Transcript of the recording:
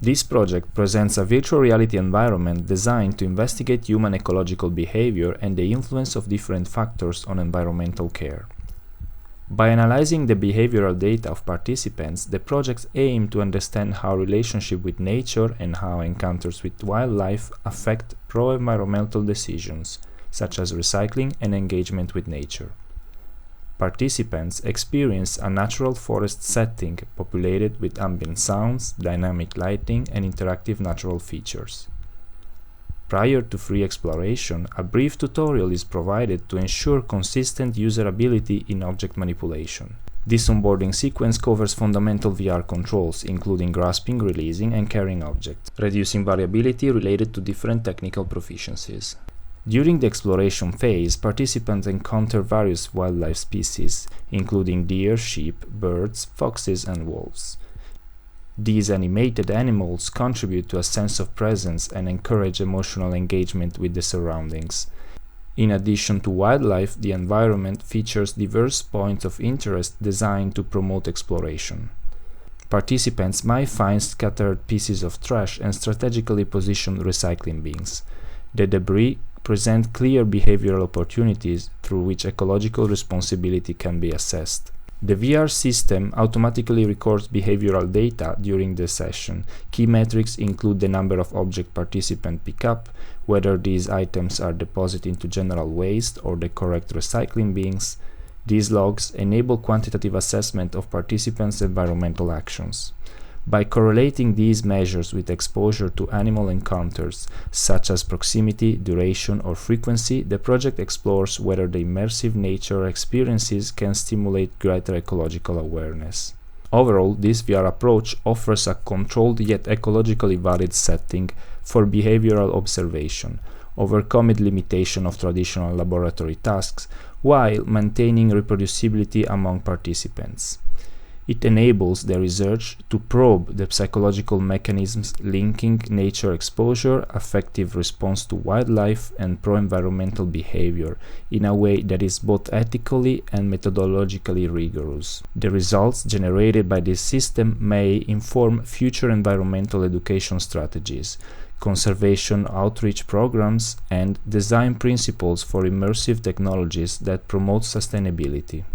This project presents a virtual reality environment designed to investigate human ecological behavior and the influence of different factors on environmental care. By analyzing the behavioral data of participants, the projects aim to understand how relationship with nature and how encounters with wildlife affect pro-environmental decisions, such as recycling and engagement with nature. Participants experience a natural forest setting populated with ambient sounds, dynamic lighting, and interactive natural features. Prior to free exploration, a brief tutorial is provided to ensure consistent usability in object manipulation. This onboarding sequence covers fundamental VR controls, including grasping, releasing, and carrying objects, reducing variability related to different technical proficiencies. During the exploration phase, participants encounter various wildlife species, including deer, sheep, birds, foxes, and wolves. These animated animals contribute to a sense of presence and encourage emotional engagement with the surroundings. In addition to wildlife, the environment features diverse points of interest designed to promote exploration. Participants might find scattered pieces of trash and strategically positioned recycling bins. The debris present clear behavioral opportunities through which ecological responsibility can be assessed. The VR system automatically records behavioral data during the session. Key metrics include the number of objects participants pick up, whether these items are deposited into general waste or the correct recycling bins. These logs enable quantitative assessment of participants' environmental actions. By correlating these measures with exposure to animal encounters, such as proximity, duration, or frequency, the project explores whether the immersive nature experiences can stimulate greater ecological awareness. Overall, this VR approach offers a controlled yet ecologically valid setting for behavioral observation, overcoming limitation of traditional laboratory tasks, while maintaining reproducibility among participants. It enables the research to probe the psychological mechanisms linking nature exposure, affective response to wildlife, and pro-environmental behavior in a way that is both ethically and methodologically rigorous. The results generated by this system may inform future environmental education strategies, conservation outreach programs, and design principles for immersive technologies that promote sustainability.